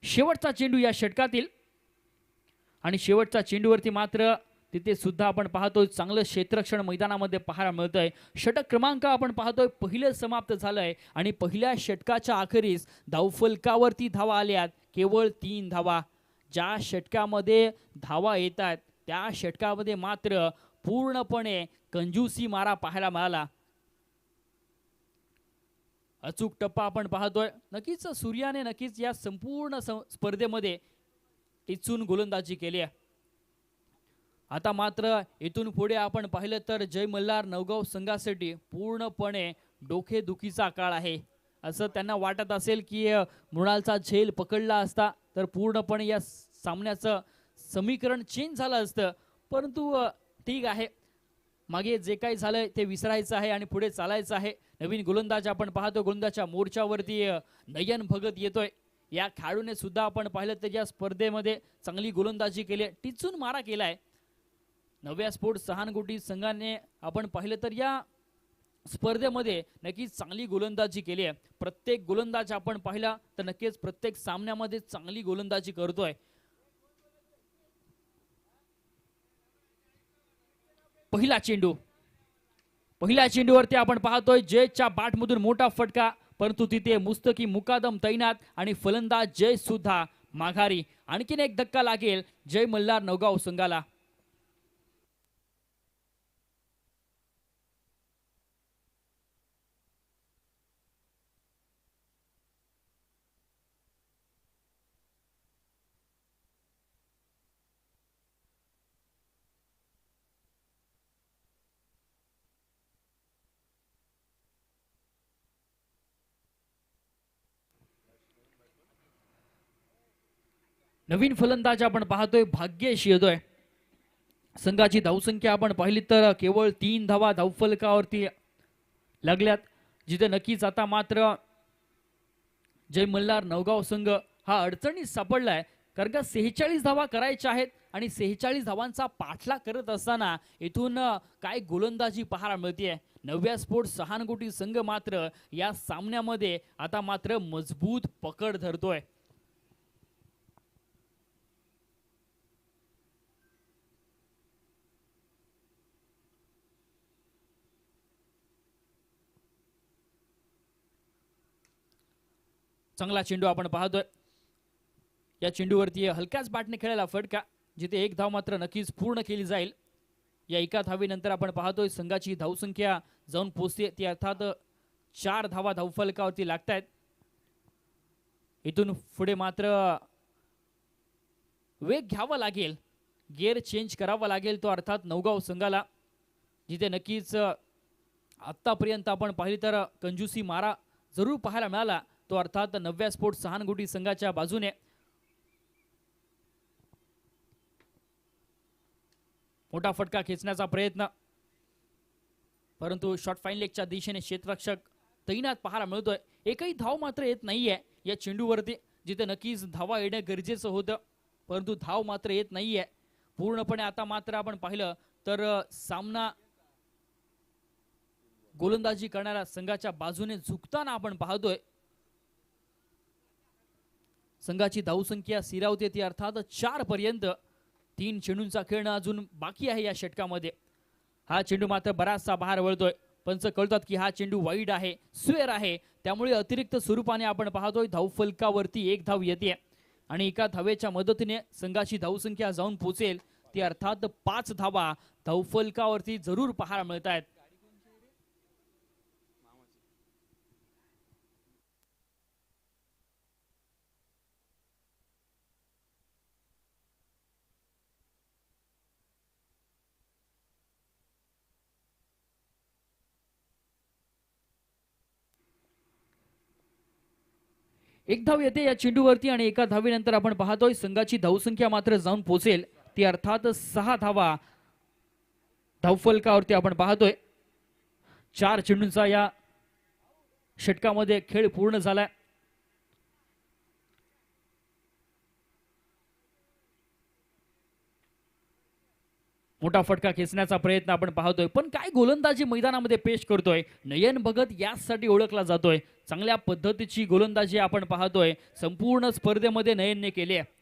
शेवटचा चेंडू या षटकातील, आणि शेवटच्या चेंडूवरती मात्र तिथे सुद्धा आपण पाहतोय चांगलं क्षेत्ररक्षण मैदानामध्ये पाहायला मिळतंय. षटक क्रमांक आपण पाहतोय पहिलं समाप्त झालंय आणि पहिल्या षटकाच्या अखेरीस धावफलकावरती धावा आल्यात केवळ 3 धावा. ज्या षटकामध्ये धावा येतात त्या षटकामध्ये मात्र पूर्णपणे कंजूसी मारा पाहायला मिळाला. अचूक टप्पा आपण पाहतोय. नक्कीच सूर्याने नक्कीच या संपूर्ण स्पर्धेमध्ये टिचून गोलंदाजी केली आहे. आता मात्र इथून पुढे आपण पाहिलं तर जय मल्हार नवगाव संघासाठी पूर्णपणे डोकेदुखीचा काळ आहे. असं त्यांना वाटत असेल की मृणालचा झेल पकडला असता तर पूर्णपणे या सामन्याचं समीकरण चेंज झालं असतं, परंतु ठीक आहे, मागे जे काही झालंय ते विसरायचं आहे आणि पुढे चालायचं आहे. नवीन गोलंदाज आपण पाहतो. गोलंदाजच्या मोर्चावरती नयन भगत येतोय. या खेळाडूने सुद्धा आपण पाहिलं तर या स्पर्धेमध्ये चांगली गोलंदाजी केली, टिचून मारा केलाय. नव्या स्पोर्ट्स सहानगोटी संघाने आपण पाहिलं तर या स्पर्धेमध्ये नक्कीच चांगली गोलंदाजी केली आहे. प्रत्येक गोलंदाज आपण पाहिला तर नक्कीच प्रत्येक सामन्यामध्ये चांगली गोलंदाजी करतोय. पहिल्या चेंडूवरती आपण पाहतोय जयच्या बॅटमधून मोठा फटका, परंतु तिथे मुस्तकी मुकादम तैनात आणि फलंदाज जय सुद्धा माघारी. आणखीन एक धक्का लागेल जय मल्हार नवगाव संघाला. नवीन फलंदाज आपण पाहतोय भाग्येश येतोय. संघाची धावसंख्या आपण पाहिली तर केवळ 3 धावा धावफलकावरती लागल्यात, जिथे नक्कीच आता मात्र जय मल्हार नवगाव संघ हा अडचणीत सापडलाय. कारण का 46 धावा करायच्या आहेत आणि 46 धावांचा पाठलाग करत असताना इथून काय गोलंदाजी पाहायला मिळते. नव्या स्पोर्ट्स सहानगोटी संघ मात्र या सामन्यामध्ये आता मात्र मजबूत पकड धरतोय. चांगला चेंडू आपण पाहतोय. या चेंडूवरती हलक्याच बॅटने खेळायला फटका, जिथे 1 धाव मात्र नक्कीच पूर्ण केली जाईल. या एका धावेनंतर आपण पाहतोय संघाची धावसंख्या जाऊन पोहोचते ती अर्थात 4 धावा धावफलकावरती लागतायत. इथून पुढे मात्र वेग घ्यावा लागेल, गिअर चेंज करावा लागेल तो अर्थात नवगाव संघाला, जिथे नक्कीच आतापर्यंत आपण पाहिली तर कंजूसी मारा जरूर पाहायला मिळाला तो अर्थात नव्या स्पोर्ट्स सहानगोटी संघाच्या बाजूने. मोठा फटका खेचण्याचा प्रयत्न, परंतु शॉर्ट फाईन लेगच्या दिशेने क्षेत्ररक्षक तैनात पाहायला मिळतोय. एकही धाव मात्र येत नाहीये या चेंडूवरती, जिथे नक्कीच धावा येणं गरजेचं होतं, परंतु धाव मात्र येत नाहीये पूर्णपणे. आता मात्र आपण पाहिलं तर सामना गोलंदाजी करणाऱ्या संघाच्या बाजूने झुकताना आपण पाहतोय. संघाची धावसंख्या स्थिरावते ती अर्थात 4 पर्यंत. 3 चेंडूंचा खेळणं अजून बाकी आहे या षटकामध्ये. हा चेंडू मात्र बराचसा बाहेर वळतोय. पंच कळतात की हा चेंडू वाईड आहे, स्वेअर आहे, त्यामुळे अतिरिक्त स्वरूपाने आपण पाहतोय धावफलकावरती 1 धाव येते आणि एका धावेच्या मदतीने संघाची धावसंख्या जाऊन पोहोचेल ती अर्थात 5 धावा धावफलकावरती जरूर पाहायला मिळत आहेत. एक धाव येते या चेंडूवरती आणि एका धावेनंतर आपण पाहतोय संघाची धावसंख्या मात्र जाऊन पोहोचेल ती अर्थात 6 धावा धावफलकावरती आपण पाहतोय। 4 चेंडूंचा या षटकामध्ये खेळ पूर्ण झालाय। मोठा फटका खेचण्याचा प्रयत्न आपण पाहतोय, पण काय गोलंदाजी मैदानामध्ये पेश करतोय नयन भगत यासाठी ओळखला जातोय। चांगल्या पद्धतीची गोलंदाजी आपण पाहतोय संपूर्ण स्पर्धेमध्ये नयनने केली आहे।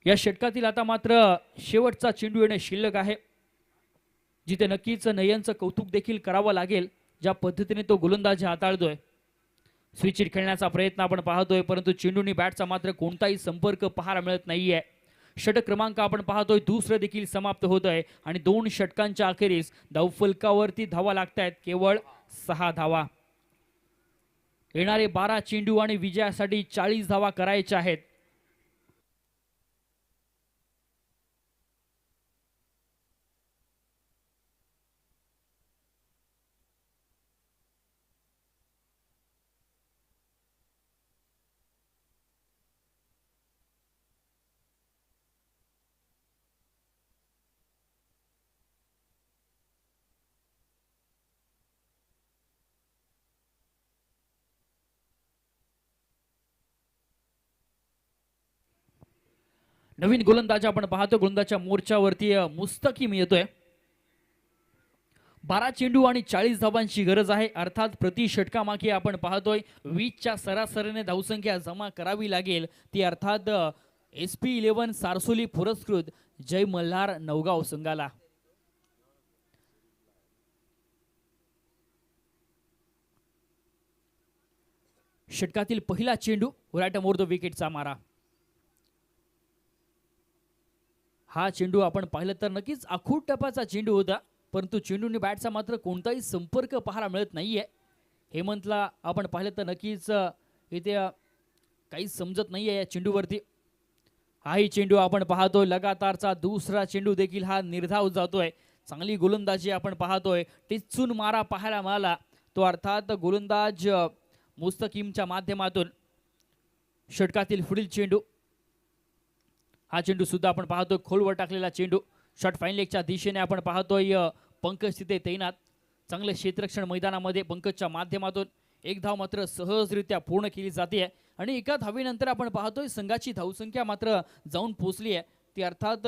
या षटकातील आता मात्र शेवटचा चेंडू येणे शिल्लक आहे, जिथे नक्कीच नयनचं कौतुक देखील करावं लागेल ज्या पद्धतीने तो गोलंदाजी हाताळतोय। स्विचिट खेळण्याचा प्रयत्न आपण पाहतोय, परंतु चेंडूनी बॅटचा मात्र कोणताही संपर्क पाहायला मिळत नाहीये। षटक क्रमांक आपण पाहतोय दुसरं देखील समाप्त होत आहे आणि 2 षटकांच्या अखेरीस धावफलकावरती धावा लागतायत केवळ 6 धावा। येणारे 12 चेंडू आणि विजयासाठी 40 धावा करायच्या आहेत। नवीन गोलंदाज आपण पाहतो, गोलंदाजच्या मोर्चावरती मुस्तकीम येतोय। 12 चेंडू आणि 40 धावांची गरज आहे, अर्थात प्रति षटकामागे आपण पाहतोय 20च्या सरासरीने धावसंख्या जमा करावी लागेल ती अर्थात SP11 सारसोली पुरस्कृत जय मल्हार नवगाव संघाला। षटकातील पहिला चेंडू राईट मोर द विकेटचा मारा। हा चेंडू आपण पाहिलं तर नक्कीच आखूड टपाचा चेंडू होता, परंतु चेंडूने बॅटचा मात्र कोणताही संपर्क पाहायला मिळत नाहीये। हेमंतला आपण पाहिलं तर नक्कीच इथे काही समजत नाहीये या चेंडूवरती। हाही चेंडू आपण पाहतोय लगातारचा दुसरा चेंडू देखील हा निर्धाव जातोय। चांगली गोलंदाजी आपण पाहतोय, टिचून मारा पाहायला मिळाला तो अर्थात गोलंदाज मुस्तकीमच्या माध्यमातून। षटकातील पुढील चेंडू, हा चेंडू सुद्धा आपण पाहतोय खोलवर टाकलेला चेंडू। शॉट फाईन लेगच्या दिशेने आपण पाहतोय पंकज तिथे तैनात। चांगले क्षेत्ररक्षण मैदानामध्ये पंकजच्या माध्यमातून एक धाव मात्र सहजरित्या पूर्ण केली जाते आणि एका धावेनंतर आपण पाहतोय संघाची धावसंख्या मात्र जाऊन पोहोचली आहे ती अर्थात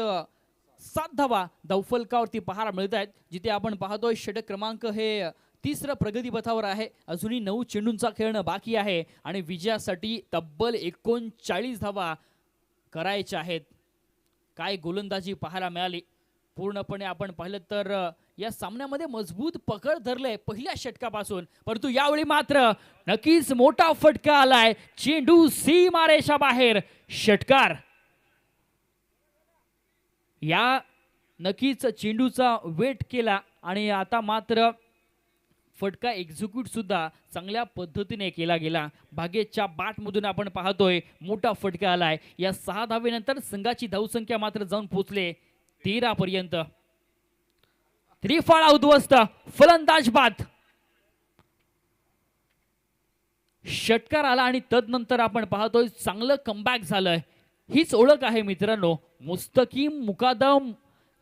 7 धावा धावफलकावरती पाहायला मिळत आहेत, जिथे आपण पाहतोय षटक क्रमांक हे तिसरं प्रगतीपथावर आहे। अजूनही 9 चेंडूंचा खेळणं बाकी आहे आणि विजयासाठी तब्बल 39 धावा करायच्या आहेत। काय गोलंदाजी पाहायला मिळाली, पूर्णपणे आपण पाहिलं तर या सामन्यामध्ये मजबूत पकड धरले पहिल्या षटकापासून, परंतु यावेळी मात्र नक्कीच मोठा फटका आलाय। चेंडू सीमारेषा बाहेर, षटकार या नक्कीच चेंडूचा वेट केला आणि आता मात्र फटका एक्झिक्यूट सुद्धा चांगल्या पद्धतीने केला गेला। भागेच्या बॅटमधून आपण पाहतोय मोठा फटका आलाय। या 6 धावेनंतर संघाची धावसंख्या मात्र जाऊन पोहोचले 13 पर्यंत। त्रिफळा उद्ध्वस्त, फलंदाज बाद, षटकार आला आणि तदनंतर आपण पाहतोय चांगलं कमबॅक झालंय। हीच ओळख आहे मित्रांनो मुस्तकीम मुकादम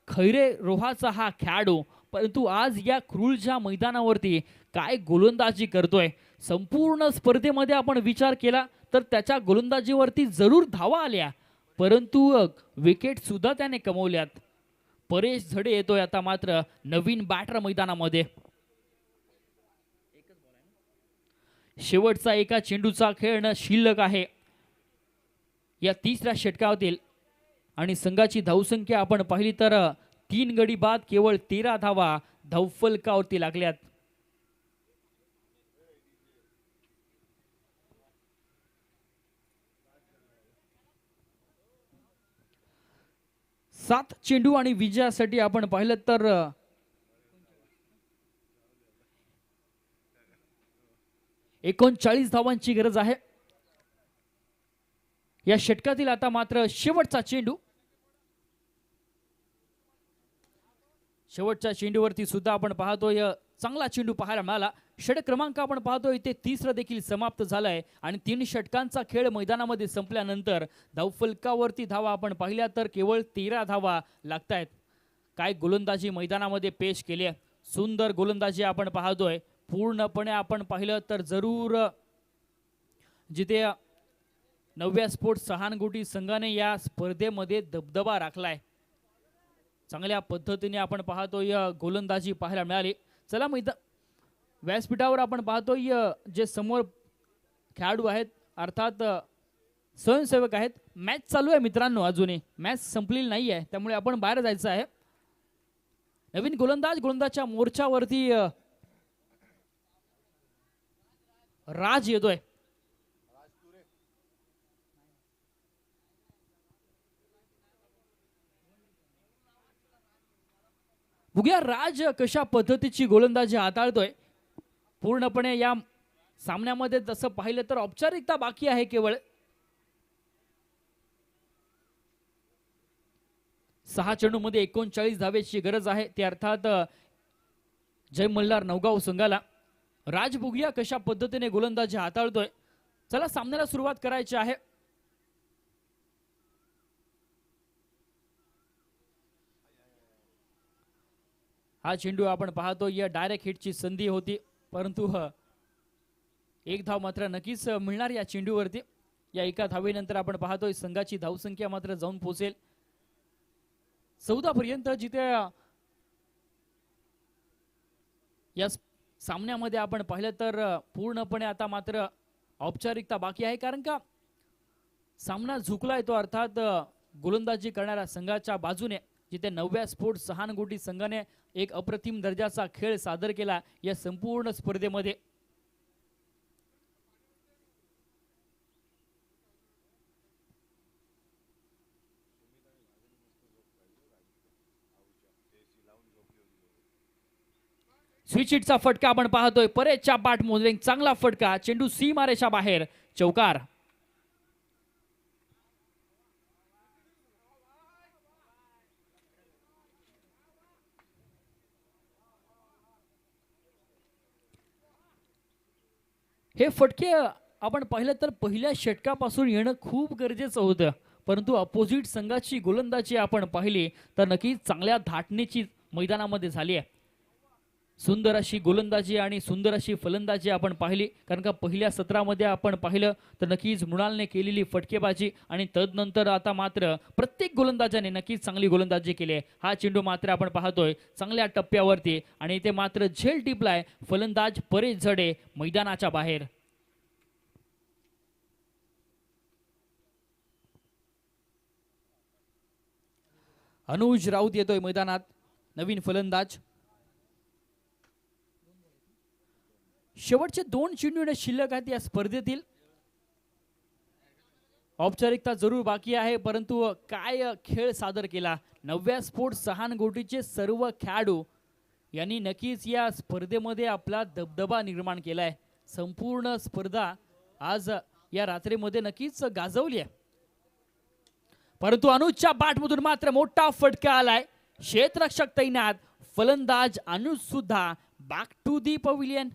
खैरे रोहाचा हा खेळाडू, परंतु आज या क्रूलच्या मैदानावरती काय गोलंदाजी करतोय। संपूर्ण स्पर्धेमध्ये आपण विचार केला तर त्याच्या गोलंदाजीवरती जरूर धावा आल्या, परंतु विकेट सुद्धा त्याने कमवल्यात। परेश झडे येतोय आता मात्र नवीन बॅटर मैदानामध्ये। शेवटचा एका चेंडूचा खेळणं शिल्लक आहे या तिसऱ्या षटकातील आणि संघाची धावसंख्या आपण पाहिली तर 3 गडी बाद केवळ 13 धावा धावफलकावरती लागल्यात। सात चेंडू आणि विजयासाठी आपण पाहिलं तर 39 धावांची गरज आहे। या षटकातील आता मात्र शेवटचा चेंडू, शेवटच्या चेंडूवरती सुद्धा आपण पाहतोय चांगला चेंडू पाहायला मिळाला. षटक क्रमांक आपण पाहतोय इथे तिसरं देखील समाप्त झालंय आणि 3 षटकांचा खेळ मैदानामध्ये संपल्यानंतर धावफलकावरती धावा आपण पाहिल्या तर केवळ 13 धावा लागतायत. काय गोलंदाजी मैदानामध्ये पेश केली आहे, सुंदर गोलंदाजी आपण पाहतोय. पूर्णपणे आपण पाहिलं तर जरूर जिथे नव्या स्पोर्ट्स सहानगुटी संघाने या स्पर्धेमध्ये दबदबा राखलाय, चांगल्या पद्धतीने आपण पाहतोय गोलंदाजी पाहायला मिळाली. चला व्यासपीठावर आपण पाहतोय जे समोर खेळाडू आहेत अर्थात स्वयंसेवक आहेत. मॅच चालू आहे मित्रांनो, अजूनही मॅच संपलेली नाही आहे, त्यामुळे आपण बाहेर जायचं आहे. नवीन गोलंदाजच्या मोर्चावरती राज येतोय. बघूया राज कशा पद्धतीची गोलंदाजी हाताळतोय. पूर्णपणे या सामन्यामध्ये जसं पाहिलं तर औपचारिकता बाकी आहे केवळ. 6 चेंडूमध्ये 39 धावेची गरज आहे, ते अर्थात जय मल्हार नवगाव संघाला. राज बघूया कशा पद्धतीने गोलंदाजी हाताळतोय. चला सामन्याला सुरुवात करायची आहे. हा चेंडू आपण पाहतो या डायरेक्ट हिटची संधी होती, परंतु एक धाव मात्र नक्कीच मिळणार या चेंडूवरती. या एका धावेनंतर आपण पाहतोय संघाची धावसंख्या मात्र जाऊन पोहोचेल 14 पर्यंत, जिथे या सामन्यामध्ये आपण पाहिलं तर पूर्णपणे आता मात्र औपचारिकता बाकी आहे. कारण का सामना झुकलाय तो अर्थात गोलंदाजी करणाऱ्या संघाच्या बाजूने, जिथे नव्या स्पोर्ट्स सहानगुटी संघाने एक अप्रतिम दर्जाचा खेळ सादर केला या संपूर्ण स्पर्धेमध्ये. स्विच हिटचा फटका आपण पाहतोय. परेशच्या बाट मोजले, चांगला फटका, चेंडू सीमारेषा बाहेर, चौकार. हे फटके आपण पाहिलं तर पहिल्या षटकापासून येणं खूप गरजेचं होतं, परंतु अपोजिट संघाची गोलंदाजी आपण पाहिली तर नक्कीच चांगल्या धाटणीची मैदानामध्ये झाली आहे. सुंदर अशी गोलंदाजी आणि सुंदर अशी फलंदाजी आपण पाहिली. कारण का पहिल्या सत्रामध्ये आपण पाहिलं तर नक्कीच मृणालने केलेली फटकेबाजी आणि तदनंतर आता मात्र प्रत्येक गोलंदाजाने नक्कीच चांगली गोलंदाजी केली आहे. हा चेंडू मात्र आपण पाहतोय चांगल्या टप्प्यावरती आणि ते मात्र झेल टिपलाय. फलंदाज परेश झडे मैदानाच्या बाहेर. अनुज राऊत येतोय मैदानात, नवीन फलंदाज. शेवटचे 2 चेंडू शिल्लक आहेत या स्पर्धेतील. औपचारिकता जरूर बाकी आहे, परंतु काय खेळ सादर केला नव्या स्पोर्ट्स सहानगोटीचे सर्व खेळाडू यांनी नक्कीच या स्पर्धेमध्ये आपला दबदबा निर्माण केलाय. संपूर्ण स्पर्धा आज या रात्रीमध्ये नक्कीच गाजवली आहे. परंतु अनुजच्या बॅटमधून मात्र मोठा फटका आलाय. क्षेत्ररक्षक तैनात, फलंदाज अनुज सुद्धा बॅक टू दी पवेलियन.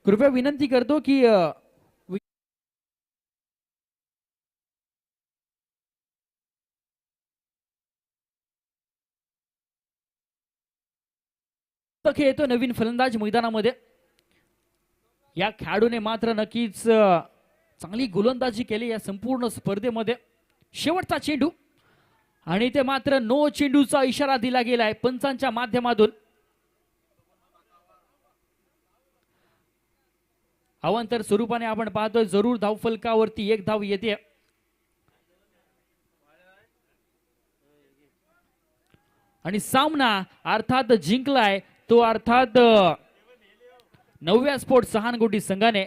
कृपया विनंती करतो की येतो नवीन फलंदाज मैदानामध्ये. या खेळाडूने मात्र नक्कीच चांगली गोलंदाजी केली या संपूर्ण स्पर्धेमध्ये. शेवटचा चेंडू आणि ते मात्र नो चेंडूचा इशारा दिला गेलाय पंचांच्या माध्यमातून. अवांतर स्वरूपाने आपण पाहतोय जरूर धावफलकावरती 1 धाव येते आणि सामना अर्थात जिंकलाय तो अर्थात नव्या स्पोर्ट्स सहानगोटी संघाने.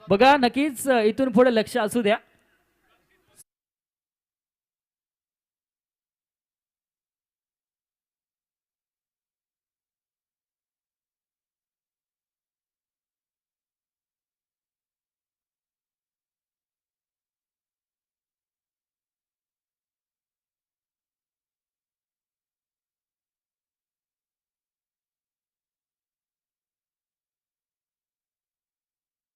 बघा नक्कीच इथून पुढे लक्ष असू द्या.